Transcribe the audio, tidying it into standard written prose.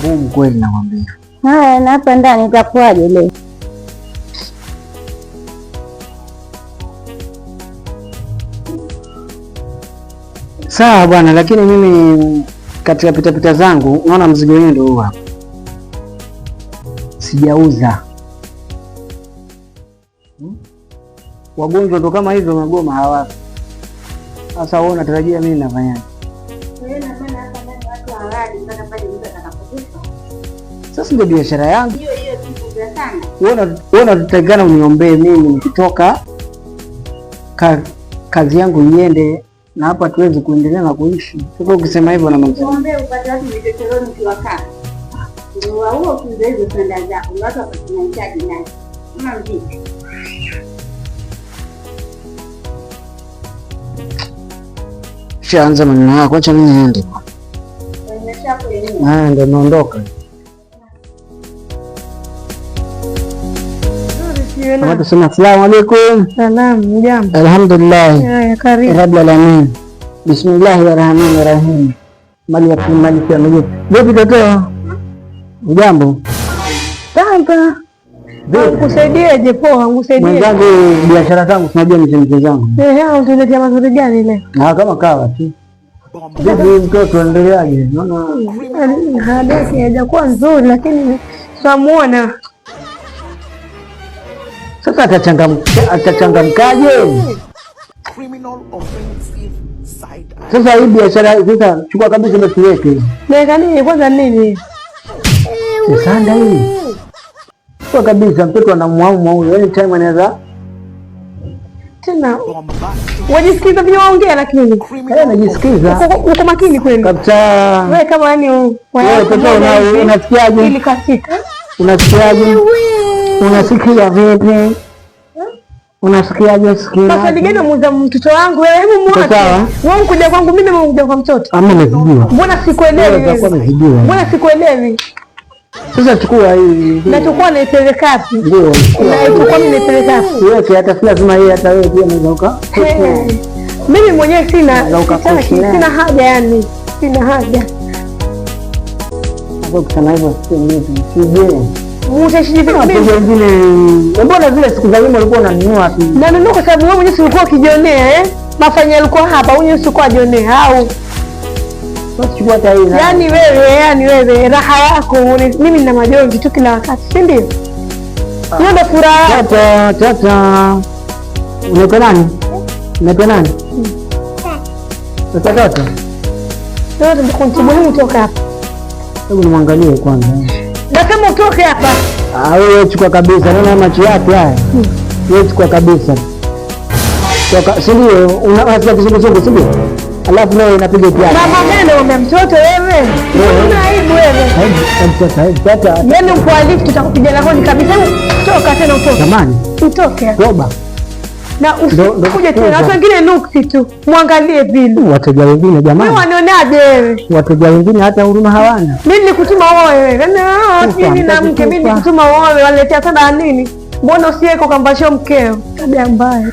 ngumu kweli nakwambia. Haya, na hapa ndani itakuwaje leo? Sawa bwana, lakini mimi katika pitapita zangu unaona mzigo wenyewe ndio huu hapa. Sijauza. Wagonjwa ndo kama hivyo magoma hawapo. Sasa wewe unatarajia mimi nafanyaje? Sasa ndio biashara yangu. Wewe unatakikana uniombee mimi nikitoka kazi yangu iende na hapa tuweze kuendelea na kuishi. Sasa ukisema hivyo na mambo. Muombe upate watu vichochoroni kiwakaa. Ndio wao kizo hizo sanda zako. Watu wapatinahitaji nani? Mama mziki. Shaanza maneno yako, acha mimi niende. Ndio naondoka. Assalamu alaikum. Salamu, jambo. Alhamdulillah. Karibu. Rabbil alamin. Bismillahirrahmanirrahim. Maliki ya mjini. Vipi toto? Jambo. Tanga. Nikusaidieje? Poa, nikusaidie. Mwenzangu biashara zangu tunajua ni zangu. Hao tuletea mazuri gani leo? Kama kawa tu. Vipi mtoto endeleaje? Naona hadithi haijakuwa nzuri lakini tutamuona. Sasa atachangamkaje? Sasa hii biashara sasa chukua kabisa ndio tuweke. Weka nini kwanza nini? Sasa hii. Chukua kabisa mtoto anamwauma huyo. Any time anaweza. Tena. Wajisikiza vile waongea lakini. Najisikiza. Uko makini kweli. Kabisa. Wewe kama yani wewe mtoto unasikiaje? Ili katika. Unasikiaje? Unasikia vipi? Unasikiaje? Sikia. Sasa digeni muuza mtoto wangu wewe, hebu muache. Wewe unakuja kwangu mimi na unakuja kwa mtoto. Nimejijua. Mbona sikuelewi? Mbona sikuelewi? Sasa chukua hii. Nachukua na ipeleka wapi? Ndio. Nachukua mimi naipeleka wapi? Wewe hata si lazima yeye hata wewe pia unaweza mimi mwenyewe sina haja yani. Sina haja. Hapo kana hivyo sije. Utashiji vipi? Wengine mbona zile siku za nyuma ulikuwa unanunua tu? Nanunua kwa sababu wewe mwenyewe ulikuwa ukijionea mafanya yalikuwa hapa, wewe mwenyewe ulikuwa unajionea au basi chukua hata hii. Yani wewe raha yako mimi nina majonzi tu kila wakati, si ndio? Hiyo ndio furaha. Tata. Unaitwa nani? Unaitwa nani? Tata. Ndio ndio kutoka hapa. Hebu nimwangalie kwanza. Nasema utoke hapa. Wewe chukua kabisa, naona macho yake haya. Wewe chukua kabisa. Si ndio? Unasikia kizunguzungu, si ndio? Alafu nawe unapiga piano. Mama gani unaambia mtoto wewe? Una aibu wewe. Tata. Yaani mkualifu tutakupiga na hodi kabisa. Toka tena utoke. Jamani. Utoke. Toba. Na usikuje tena. Watu wengine nuksi tu. Muangalie vile. Wateja wengine jamani. Wewe wanionaje wewe? Wateja wengine hata huruma hawana. Mimi nilikutuma wewe. Mimi na mke mimi nilikutuma wewe. Waletea sana nini? Mbona usiweko kambasho mkeo? Tabia mbaya.